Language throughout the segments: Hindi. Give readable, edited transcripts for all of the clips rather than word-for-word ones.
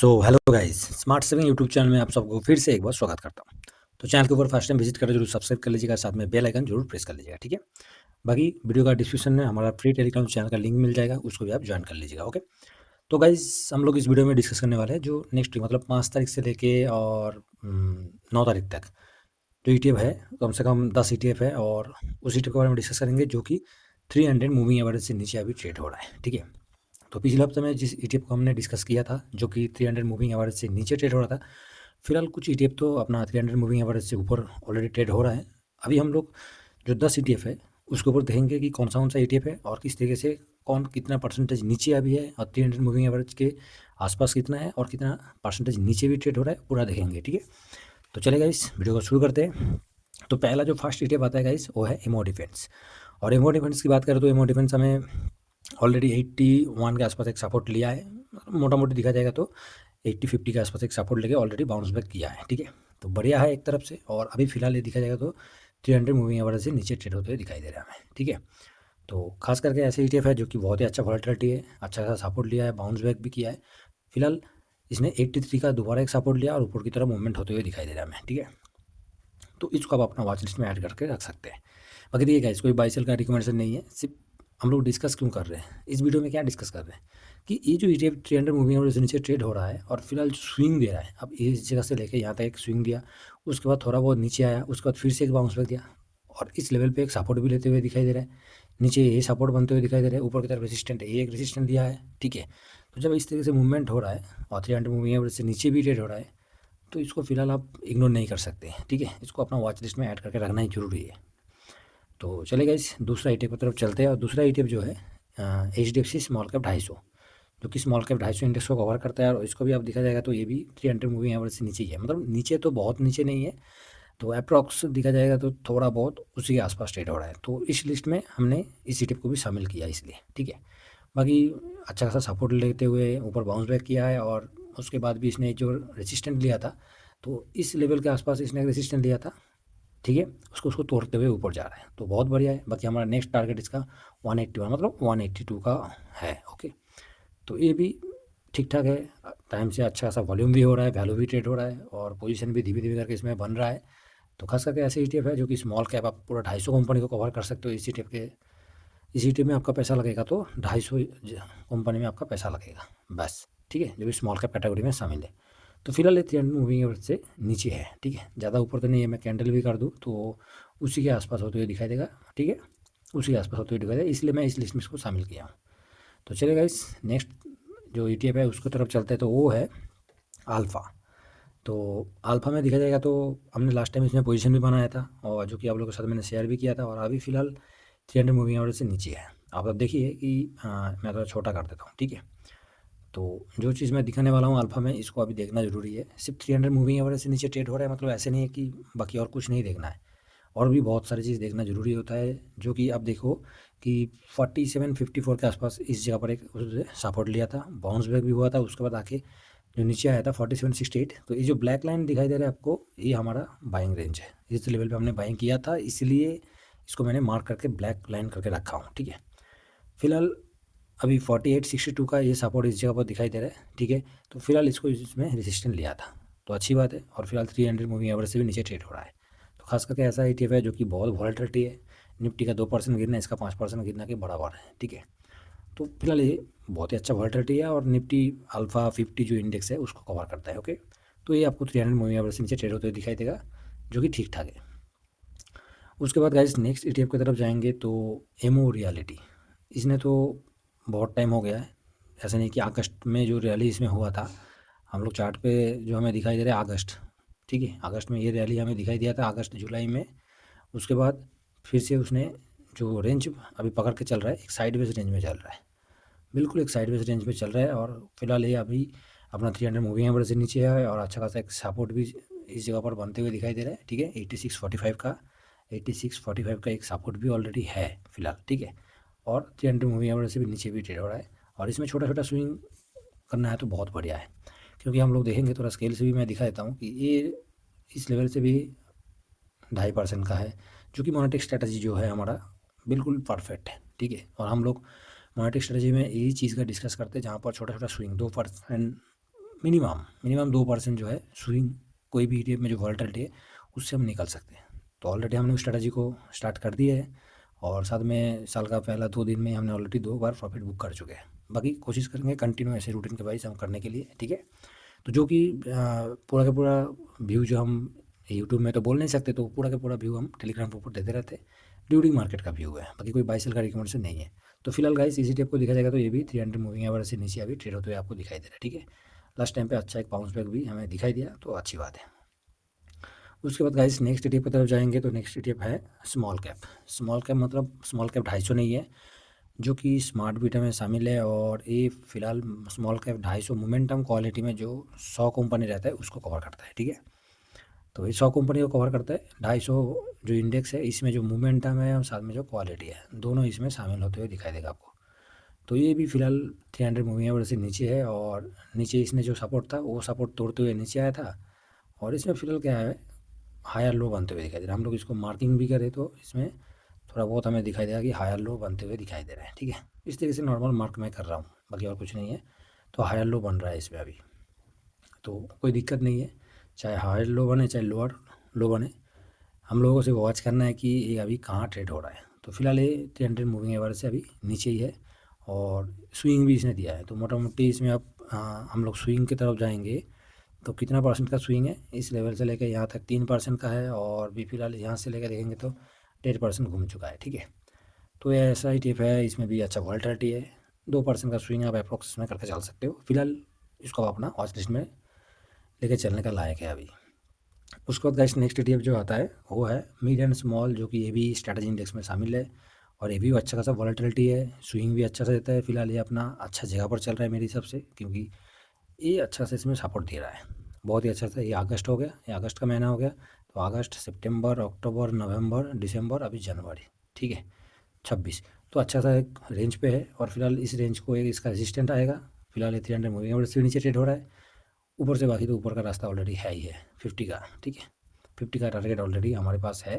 So hello guys, smart saving YouTube channel में आप सबको फिर से एक बार स्वागत करता हूँ। तो चैनल के ऊपर फर्स्ट टाइम विजिट करें जरूर सब्सक्राइब कर लीजिएगा, साथ में बेल आइकन जरूर प्रेस कर लीजिएगा, ठीक है। बाकी वीडियो का डिस्क्रिप्शन में हमारा फ्री टेलीग्राम चैनल का लिंक मिल जाएगा, उसको भी आप ज्वाइन कर लीजिएगा, ओके। तो गाइस हम लोग इस वीडियो में डिस्कस करने वाले हैं जो नेक्स्ट वीक मतलब 5 तारीख से लेके और 9 तारीख तक जो ETF है, कम से कम 10 ETF है और उस ETF के बारे में डिस्कस करेंगे जो कि 300 मूविंग एवरेज से नीचे अभी ट्रेड हो रहा है, ठीक है। तो पिछले हफ्ते में जिस ETF को हमने डिस्कस किया था जो कि 300 मूविंग एवरेज से नीचे ट्रेड हो रहा था, फिलहाल कुछ ETF तो अपना 300 मूविंग एवरेज से ऊपर ऑलरेडी ट्रेड हो रहा है। अभी हम लोग जो 10 ETF है उसके ऊपर देखेंगे कि कौन सा ETF है और किस तरीके से कौन कितना परसेंटेज नीचे अभी है और 300 मूविंग एवरेज के आसपास कितना है और कितना परसेंटेज नीचे भी ट्रेड हो रहा है, पूरा देखेंगे, ठीक है। तो चलेगा इस वीडियो को शुरू करते हैं। तो पहला जो फर्स्ट ETF आता है गाइस वो है एमओ डिफेंस। और एमओ डिफेंस की बात करें तो एमओ डिफेंस हमें ऑलरेडी 81 के आसपास एक सपोर्ट लिया है, मोटा मोटी दिखा जाएगा तो 80-50 के आसपास एक सपोर्ट लेके ऑलरेडी बाउंस बैक किया है, ठीक है। तो बढ़िया है एक तरफ से, और अभी फिलहाल ये दिखा जाएगा तो 300 मूविंग एवरेज से नीचे ट्रेड होते हुए दिखाई दे रहा है हमें, ठीक है। तो खास करके ऐसे ETF है जो कि बहुत ही अच्छा वॉलेटिलिटी है, अच्छा खासा सपोर्ट लिया है, बाउंस बैक भी किया है। फिलहाल इसने 83 का दोबारा एक सपोर्ट लिया और ऊपर की तरफ मूवमेंट होते हुए दिखाई दे रहा है हमें, ठीक है। तो इसको आप अपना वॉच लिस्ट में ऐड करके रख सकते हैं। बाकी देखिए गाइस, कोई बाई सेल का रिकमेंडेशन नहीं है, सिर्फ हम लोग डिस्कस क्यों कर रहे हैं इस वीडियो में, क्या डिस्कस कर रहे हैं कि ये जो ETF 300 मूविंग एवरेज से नीचे ट्रेड हो रहा है और फिलहाल स्विंग दे रहा है। अब इस जगह से लेके यहाँ तक एक स्विंग दिया, उसके बाद थोड़ा बहुत नीचे आया, उसके बाद फिर से एक बाउंस बैक दिया और इस लेवल पे एक सपोर्ट भी लेते हुए दिखाई दे रहा है। नीचे ये सपोर्ट बनते हुए दिखाई दे रहा है, ऊपर की तरफ रेजिस्टेंट है, ये एक रेजिस्टेंट दिया है, ठीक है। तो जब इस तरीके से मूवमेंट हो रहा है और 300 मूविंग एवरेज से नीचे भी ट्रेड हो रहा है तो इसको फिलहाल आप इग्नोर नहीं कर सकते, ठीक है। इसको अपना वॉच लिस्ट में ऐड करके रखना ही जरूरी है। तो चलेगा इस दूसरा ETF की तरफ चलते हैं, और दूसरा ETF जो है HDFC स्मॉल कैप 250, जो कि स्मॉल कैप 250 इंडेक्स को कवर करता है और इसको भी आप देखा जाएगा तो ये भी 300 मूविंग एवरेज से नीचे ही है, मतलब नीचे तो बहुत नीचे नहीं है, तो अप्रॉक्स देखा जाएगा तो थोड़ा बहुत उसी के आसपास ट्रेड हो रहा है। तो इस लिस्ट में हमने इस ETF को भी शामिल किया इसलिए, ठीक है। बाकी अच्छा खासा सपोर्ट लेते हुए ऊपर बाउंस बैक किया है और उसके बाद भी इसने जो रेजिस्टेंट लिया था तो इस लेवल के आसपास इसने रेजिस्टेंट लिया था, ठीक है। उसको तोड़ते हुए ऊपर जा रहा है, तो बहुत बढ़िया है। बाकी हमारा नेक्स्ट टारगेट इसका 181 मतलब 182 का है, ओके। तो ये भी ठीक ठाक है, टाइम से अच्छा खासा वॉल्यूम भी हो रहा है, वैल्यू भी ट्रेड हो रहा है और पोजीशन भी धीरे धीरे करके इसमें बन रहा है। तो खास करके ऐसे ETF है जो कि स्मॉल कैप आप पूरा 250 कंपनी को कवर कर सकते हो इस ETF के। इस ETF में आपका पैसा लगेगा तो 250 कंपनी में आपका पैसा लगेगा बस, ठीक है, जो भी स्मॉल कैप कैटेगरी में शामिल है। तो फिलहाल ये 300 मूविंग एवरेज से नीचे है, ठीक है, ज़्यादा ऊपर तो नहीं है। मैं कैंडल भी कर दूँ तो उसी के आसपास होते हुए दिखाई देगा, ठीक है, उसी के आसपास होते हुए दिखाई देगा, इसलिए मैं इस लिस्ट में इसको शामिल किया हूँ। तो चलेगा इस नेक्स्ट जो ETF है उसकी तरफ चलते हैं, तो वो है अल्फ़ा। तो अल्फ़ा में देखा जाएगा तो हमने लास्ट टाइम इसमें पोजीशन भी बनाया था और जो कि आप लोगों के साथ मैंने शेयर भी किया था, और अभी फ़िलहाल 300 मूविंग एवरेज से नीचे है। आप अब देखिए कि मैं थोड़ा छोटा कर देता हूँ, ठीक है। तो जो चीज़ मैं दिखाने वाला हूँ अल्फ़ा में, इसको अभी देखना ज़रूरी है। सिर्फ 300 मूविंग एवरेज से नीचे ट्रेड हो रहा है मतलब ऐसे नहीं है कि बाकी और कुछ नहीं देखना है, और भी बहुत सारी चीज़ देखना ज़रूरी होता है। जो कि आप देखो कि 47-54 के आसपास इस जगह पर एक सपोर्ट लिया था, बाउंस बैक भी हुआ था, उसके बाद आके जो नीचे आया था 4768। तो ये जो ब्लैक लाइन दिखाई दे रहा है आपको, ये हमारा बाइंग रेंज है। इस लेवल पे हमने बाइंग किया था, इसलिए इसको मैंने मार्क करके ब्लैक लाइन करके रखा हूँ, ठीक है। फिलहाल अभी 4862 का ये सपोर्ट इस जगह पर दिखाई दे रहा है, ठीक है। तो फिलहाल इसको इसमें रेजिस्टेंट लिया था, तो अच्छी बात है, और फिलहाल 300 मूविंग एवरेज से भी नीचे ट्रेड हो रहा है। तो खास करके ऐसा ETF है जो कि बहुत वॉलेटिलिटी है, निफ्टी का 2% गिरना, इसका 5% गिरना के बराबर है, ठीक है। तो फिलहाल ये बहुत ही अच्छा वॉलेटिलिटी है और निफ्टी अल्फा 50 जो इंडेक्स है उसको कवर करता है, ओके। तो ये आपको 300 मूविंग एवरेज से नीचे ट्रेड होते हुए दिखाई देगा, जो कि ठीक ठाक है। उसके बाद गाइस नेक्स्ट ETF की तरफ जाएंगे तो एमओ रियलिटी। इसने तो बहुत टाइम हो गया है, ऐसा नहीं कि अगस्त में जो रैली इसमें हुआ था, हम लोग चार्ट पे जो हमें दिखाई दे रहा है अगस्त, ठीक है, अगस्त में ये रैली हमें दिखाई दिया था, अगस्त जुलाई में। उसके बाद फिर से उसने जो रेंज अभी पकड़ के चल रहा है, एक साइडवेज रेंज में चल रहा है, बिल्कुल एक साइडवेज रेंज में चल रहा है। और फिलहाल ये अभी अपना 300 मूविंग एवरेज से नीचे है और अच्छा खासा एक सपोर्ट भी इस जगह पर बनते हुए दिखाई दे रहा है, ठीक है। 8645 का एक सपोर्ट भी ऑलरेडी है फिलहाल, ठीक है। और 300 मूविंग एवरेज से भी नीचे भी ट्रेड हो रहा है, और इसमें छोटा छोटा स्विंग करना है तो बहुत बढ़िया है, क्योंकि हम लोग देखेंगे थोड़ा स्केल से भी मैं दिखा देता हूँ कि ये इस लेवल से भी 2.5% का है, जो कि मोनेटिक स्ट्रेटजी जो है हमारा बिल्कुल परफेक्ट है, ठीक है। और हम लोग मोनेटिक स्ट्रेटजी में यही चीज़ का डिस्कस करते हैं जहाँ पर छोटा छोटा स्विंग 2% मिनिमम 2% जो है स्विंग कोई भी ETF में जो वॉलेटिलिटी है उससे हम निकल सकते हैं। तो ऑलरेडी हमने उस स्ट्रैटेजी को स्टार्ट कर दिया है और साथ में साल का पहला 2 दिन में हमने ऑलरेडी 2 बार प्रॉफिट बुक कर चुके हैं। बाकी कोशिश करेंगे कंटिन्यू ऐसे रूटीन के वाइज हम करने के लिए, ठीक है। तो जो कि पूरा का पूरा व्यू जो हम यूट्यूब में तो बोल नहीं सकते, तो पूरा का पूरा व्यू हम टेलीग्राम के ऊपर देते रहते हैं। ड्यूरिंग मार्केट का व्यू है, बाकी कोई बाई सेल का रिकमेंडेशन नहीं है। तो फिलहाल गाइस इसी टाइप को देखा जाएगा तो ये भी 300 मूविंग एवरेज से नीचे अभी ट्रेड होते हुए आपको दिखाई दे रहा है, ठीक है। लास्ट टाइम पे अच्छा एक बाउंस बैक भी हमें दिखाई दिया, तो अच्छी बात है। उसके बाद गाइस नेक्स्ट ETF की तरफ जाएंगे तो नेक्स्ट ETF है स्मॉल कैप। स्मॉल कैप मतलब स्मॉल कैप 250 नहीं है, जो कि स्मार्ट बीटा में शामिल है। और ये फिलहाल स्मॉल कैप 250 मोमेंटम क्वालिटी में जो 100 कंपनी रहता है उसको कवर करता है, ठीक है। तो ये 100 कंपनी को कवर करता है। 250 जो इंडेक्स है इसमें जो मोमेंटम है और साथ में जो क्वालिटी है दोनों इसमें शामिल होते हुए दिखाई देगा आपको। तो ये भी फिलहाल 300 मूविंग एवरेज से नीचे है और नीचे इसने जो सपोर्ट था वो सपोर्ट तोड़ते हुए नीचे आया था। और इसमें फिलहाल क्या है, हायर लो बनते हुए दिखाई दे रहा है। हम लोग इसको मार्किंग भी करें तो इसमें थोड़ा बहुत हमें दिखाई देगा कि हायर लो बनते हुए दिखाई दे रहे हैं, ठीक है। इस तरीके से नॉर्मल मार्क मैं कर रहा हूँ, बाकी और कुछ नहीं है। तो हायर लो बन रहा है इसमें अभी, तो कोई दिक्कत नहीं है, चाहे हायर लो बने चाहे लोअर लो बने। हम लोगों को सिर्फ वॉच करना है कि ये अभी कहाँ ट्रेड हो रहा है। तो फिलहाल ये 300 मूविंग एवरेज से अभी नीचे ही है और स्विंग भी इसने दिया है। तो मोटा मोटी इसमें अब हम लोग स्विंग की तरफ जाएंगे तो कितना परसेंट का स्विंग है, इस लेवल से लेकर यहाँ तक 3% का है और भी फिलहाल यहाँ से लेकर देखेंगे तो 1.5% घूम चुका है, ठीक है। तो ये ऐसा ही टिप है, इसमें भी अच्छा वॉलेटिलिटी है। 2% का स्विंग आप अप्रोक्स में करके चल सकते हो। फिलहाल इसको आप अपना वॉच लिस्ट में लेके चलने का लायक है अभी। उसके बाद गाइस नेक्स्ट ETF जो आता है वो है मिड एंड स्मॉल, जो कि ये भी स्ट्रैटेजी इंडेक्स में शामिल है और ये भी अच्छा खासा वॉलेटिलिटी है, स्विंग भी अच्छा से देता है। फिलहाल ये अपना अच्छा जगह पर चल रहा है मेरे हिसाब से, क्योंकि ये अच्छा से इसमें सपोर्ट दे रहा है, बहुत ही अच्छा से। ये अगस्त हो गया, ये अगस्त का महीना हो गया, तो अगस्त सितंबर अक्टूबर नवंबर दिसंबर अभी जनवरी, ठीक है 26। तो अच्छा सा एक रेंज पे है और फिलहाल इस रेंज को एक इसका रेजिस्टेंट आएगा। फिलहाल ये 300 मूविंग एवरेज से नीचे ट्रेड हो रहा है, ऊपर से बाकी तो ऊपर का रास्ता ऑलरेडी है ही है 50 का, ठीक है। 50 का टारगेट ऑलरेडी हमारे पास है,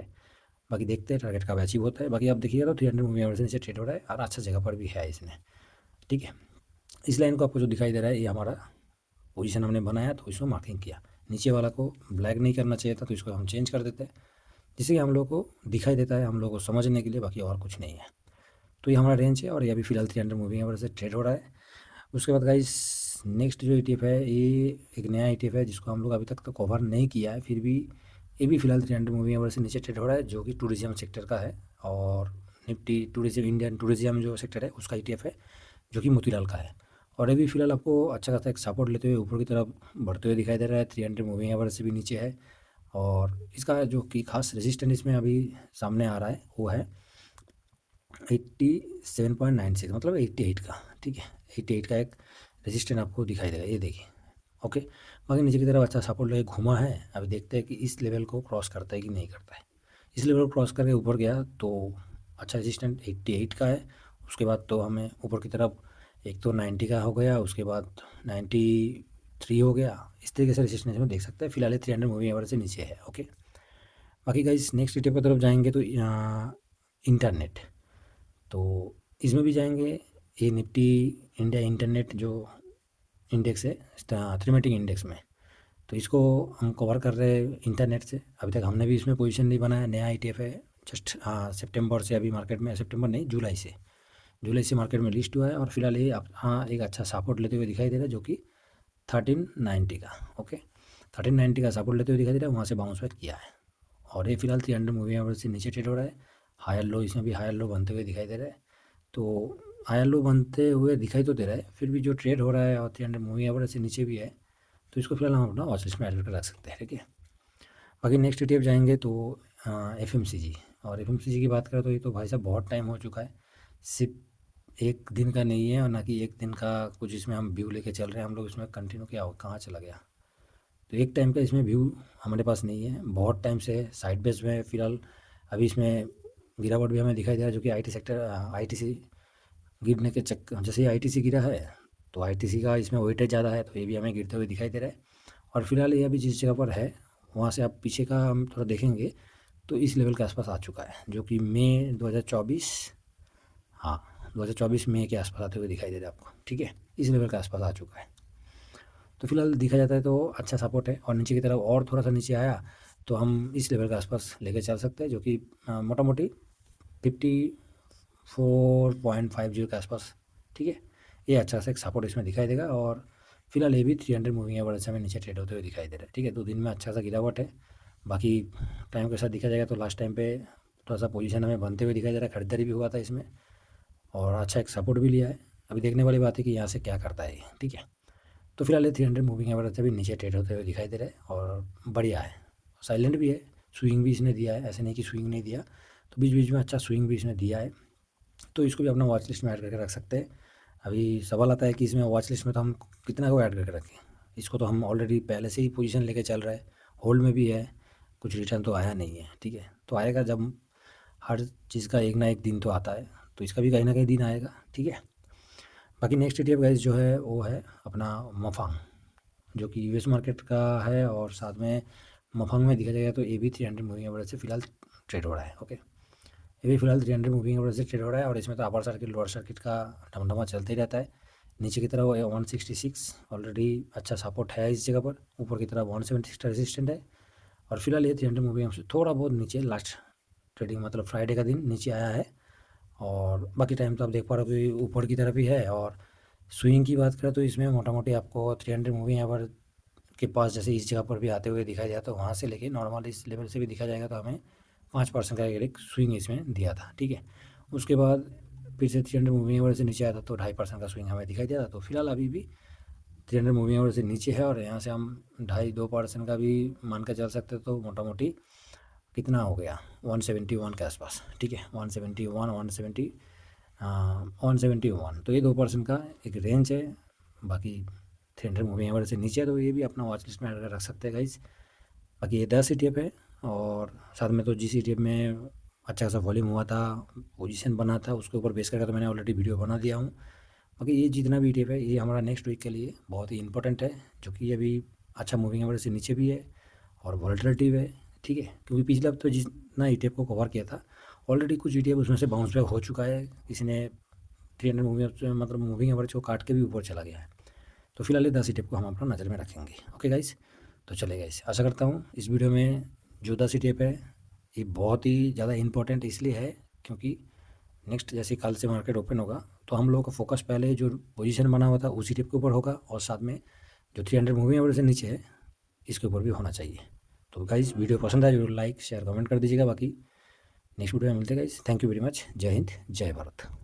बाकी देखते हैं टारगेट कब अचीव होता है। बाकी आप देखिएगा तो 300 मूविंग एवरेज से नीचे ट्रेड हो रहा है और अच्छा जगह पर भी है इसने, ठीक है। इस लाइन को आपको जो दिखाई दे रहा है ये हमारा पोजीशन हमने बनाया, तो इसको मार्किंग किया। नीचे वाला को ब्लैक नहीं करना चाहिए था, तो इसको हम चेंज कर देते हैं, जिससे कि हम लोग को दिखाई देता है, हम लोग को समझने के लिए, बाकी और कुछ नहीं है। तो ये हमारा रेंज है और ये अभी फिलहाल 300 मूविंग एवरेज से ट्रेड हो रहा है। उसके बाद गाइस नेक्स्ट जो ETF है ये एक नया ETF है जिसको हम लोग अभी तक तो कवर नहीं किया है, फिर भी ये भी फिलहाल 300 मूविंग एवरेज से नीचे ट्रेड हो रहा है, जो कि टूरिज्म सेक्टर का है। और निफ्टी टूरिज्म, इंडियन टूरिज्म जो सेक्टर है उसका ETF है, जो कि मोतीलाल का है। और ये भी फिलहाल आपको अच्छा खासा एक सपोर्ट लेते हुए ऊपर की तरफ बढ़ते हुए दिखाई दे रहा है, 300 मूविंग एवरेज से भी नीचे है। और इसका जो कि खास रेजिस्टेंस इसमें अभी सामने आ रहा है वो है 87.96, मतलब 88 का, ठीक है। 88 का एक रेजिस्टेंस आपको दिखाई देगा, ये देखिए, ओके। बाकी नीचे की तरफ अच्छा सपोर्ट लेके घुमा है, अभी देखते हैं कि इस लेवल को क्रॉस करता है कि नहीं करता है। इस लेवल को क्रॉस करके ऊपर गया तो अच्छा रेजिस्टेंस 88 का है। उसके बाद तो हमें ऊपर की तरफ एक तो 90 का हो गया, उसके बाद 93 हो गया। इस तरीके से रेजिस्टेंस में देख सकते हैं। फिलहाल 300 मूविंग एवरेज से नीचे है, ओके। बाकी गाइस नेक्स्ट स्टेप की तरफ जाएंगे तो इंटरनेट, तो इसमें भी जाएंगे। ये निफ्टी इंडिया इंटरनेट जो इंडेक्स है थ्रीमेटिक इंडेक्स में, तो इसको हम कवर कर रहे हैं इंटरनेट से। अभी तक हमने भी इसमें पोजीशन नहीं बनाया, नया ETF है, जस्ट सितंबर से अभी मार्केट में, सितंबर नहीं जुलाई से मार्केट में लिस्ट हुआ है। और फिलहाल ये एक अच्छा सपोर्ट लेते हुए दिखाई दे रहा है, जो कि 1390 का, ओके 1390 का सपोर्ट लेते हुए दिखाई दे रहा है, वहाँ से बाउंस बैक किया है। और ये फिलहाल 300 मूविंग एवरेज से नीचे ट्रेड हो रहा है। हायर लो, इसमें भी हायर लो बनते हुए दिखाई दे रहा है। तो हायर लो बनते हुए दिखाई तो दे रहा है, फिर भी जो ट्रेड हो रहा है और 300 मूविंग एवरेज से नीचे भी है, तो इसको फिलहाल हम अपना वॉच लिस्ट में ऐड करके रख सकते हैं, ठीक है। बाकी नेक्स्ट ETF जाएंगे तो FMCG। और FMCG की बात करें तो ये तो भाई साहब बहुत टाइम हो चुका है, सिर्फ एक दिन का नहीं है और ना कि एक दिन का कुछ इसमें हम व्यू लेके चल रहे हैं। हम लोग इसमें कंटिन्यू क्या हो, कहाँ चला गया, तो एक टाइम का इसमें व्यू हमारे पास नहीं है, बहुत टाइम से साइड बेस में। फिलहाल अभी इसमें गिरावट भी हमें दिखाई दे रहा है, जो कि IT सेक्टर ITC गिरने के चक्कर, जैसे ITC गिरा है तो ITC का इसमें वेटेज ज़्यादा है, तो ये भी हमें गिरते हुए दिखाई दे रहा है। और फिलहाल ये अभी जिस जगह पर है वहाँ से आप पीछे का हम थोड़ा देखेंगे तो इस लेवल के आसपास आ चुका है, जो कि मई 2024, हाँ 2024 मई के आसपास आते हुए दिखाई दे रहा है आपको, ठीक है। इस लेवल के आसपास आ चुका है। तो फिलहाल देखा जाता है तो अच्छा सपोर्ट है, और नीचे की तरफ और थोड़ा सा नीचे आया तो हम इस लेवल के आसपास लेके चल सकते हैं, जो कि मोटा मोटी 54.50 के आसपास, ठीक है। ये अच्छा सा एक सपोर्ट इसमें दिखाई देगा, और फिलहाल ये भी 300 मूविंग एवरेज से हमें नीचे ट्रेड होते हुए दिखाई दे रहा है, ठीक है। 2 दिन में अच्छा सा गिरावट है। बाकी टाइम के साथ देखा जाएगा तो लास्ट टाइम पे थोड़ा सा पोजीशन हमें बनते हुए दिखाई दे रहा है, खरीदारी भी हुआ था इसमें, और अच्छा एक सपोर्ट भी लिया है। अभी देखने वाली बात है कि यहाँ से क्या करता है ये, ठीक है। तो फिलहाल ये 300 मूविंग एवरेज से भी नीचे ट्रेड होते हुए दिखाई दे रहा है, और बढ़िया है, साइलेंट भी है, स्विंग भी इसने दिया है, ऐसे नहीं कि स्विंग नहीं दिया, तो बीच बीच में अच्छा स्विंग भी इसने दिया है। तो इसको भी अपना वॉच लिस्ट में ऐड करके रख सकते हैं। अभी सवाल आता है कि इसमें वॉच लिस्ट में तो हम कितना को ऐड करके रखें। इसको तो हम ऑलरेडी पहले से ही पोजीशन लेके चल रहे हैं, होल्ड में भी है, कुछ रिटर्न तो आया नहीं है, ठीक है। तो आएगा जब, हर चीज़ का एक ना एक दिन तो आता है, तो इसका भी कहीं ना कहीं दिन आएगा, ठीक है। बाकी नेक्स्ट ETF गाइस जो है वो है अपना मफांग, जो कि यूएस मार्केट का है, और साथ में मफांग में देखा जाएगा तो ये भी 300 मूविंग एवरेज से फिलहाल ट्रेड हो रहा है, ओके। ये भी फिलहाल 300 मूविंग एवरेज से ट्रेड हो रहा है, और इसमें तो अपर सर्किट लोअर सर्किट का ढमढमा चलते ही रहता है। नीचे की तरफ 166 ऑलरेडी अच्छा सपोर्ट है इस जगह पर, ऊपर की तरफ 176 रेजिस्टेंट है, और फिलहाल ये 300 मूविंग एवरेज से थोड़ा बहुत नीचे लास्ट ट्रेडिंग मतलब फ्राइडे का दिन नीचे आया है, और बाकी टाइम तो आप देख पा रहे हो कि ऊपर की तरफ ही है। और स्विंग की बात करें तो इसमें मोटा मोटी आपको 300 मूविंग एवरेज के पास जैसे इस जगह पर भी आते हुए दिखाई दिया, तो वहाँ से लेके नॉर्मल इस लेवल से भी दिखा जाएगा तो हमें 5% का एक स्विंग इसमें दिया था, ठीक है। उसके बाद फिर से 300 मूविंग एवरेज से नीचे आया था तो 2.5% का स्विंग हमें दिखाई दिया था। तो फिलहाल अभी भी 300 मूविंग एवरेज से नीचे है, और यहाँ से हम 2.5-2% का भी मान के चल सकते, तो मोटा मोटी कितना हो गया 171 के आसपास, ठीक है। 171 171, तो ये 2% का एक रेंज है। बाकी 300 मूविंग एवरेज से नीचे है, तो ये भी अपना वॉच लिस्ट में ऐड कर रख सकते हैं गाइज। बाकी ये 10 ETF है, और साथ में तो जिस ETF में अच्छा खासा वॉल्यूम हुआ था, पोजीशन बना था, उसके ऊपर बेस करके तो मैंने ऑलरेडी वीडियो बना दिया हूँ। बाकी ये जितना भी ETF है ये हमारा नेक्स्ट वीक के लिए बहुत ही इंपॉर्टेंट है, जो कि अभी अच्छा मूविंग एवरेज से नीचे भी है और वॉलेटिलिटी है, ठीक है। क्योंकि पिछले हफ्ते जितना ETF को कवर किया था, ऑलरेडी कुछ ETF उसमें से बाउंस बैक हो चुका है, किसी ने 300 मूविंग मतलब मूविंग एवरेज को काट के भी ऊपर चला गया है। तो फिलहाल ये 10 ETF को हम अपना नज़र में रखेंगे, ओके गाइस। तो चले गाइस, आशा करता हूँ इस वीडियो में जो 10 ETF है ये बहुत ही ज़्यादा इंपॉर्टेंट इसलिए है क्योंकि नेक्स्ट जैसे कल से मार्केट ओपन होगा तो हम लोगों का फोकस पहले जो पोजीशन बना हुआ था उसी ETF के ऊपर होगा, और साथ में जो 300 मूविंग एवरेज से नीचे है इसके ऊपर भी होना चाहिए। तो गाइस वीडियो पसंद आए जरूर लाइक शेयर कमेंट कर दीजिएगा। बाकी नेक्स्ट वीडियो में मिलते हैं guys, thank you very much, जय हिंद जय भारत।